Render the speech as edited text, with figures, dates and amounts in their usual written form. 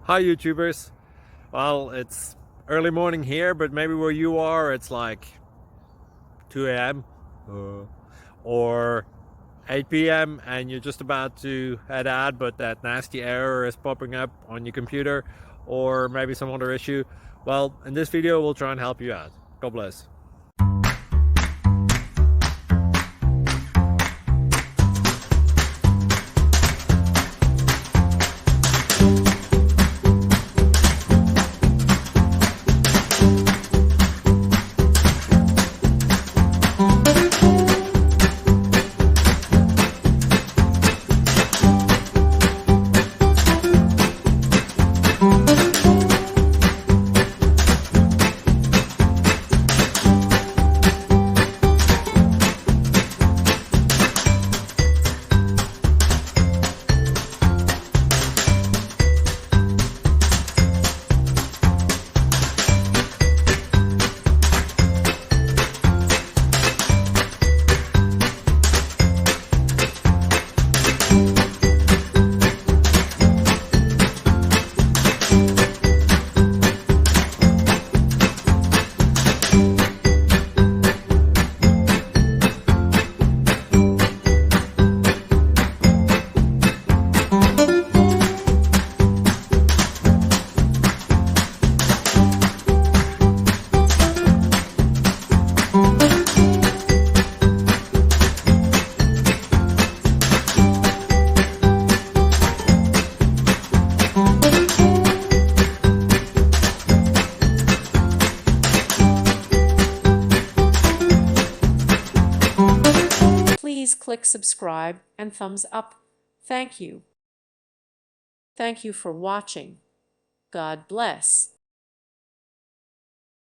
Hi YouTubers. Well, it's early morning here, but maybe where you are it's like 2 a.m. Or 8 p.m. and you're just about to head out, but that nasty error is popping up on your computer, or maybe some other issue. Well, in this video we'll try and help you out. God bless. Please click subscribe and thumbs up. Thank you. Thank you for watching. God bless.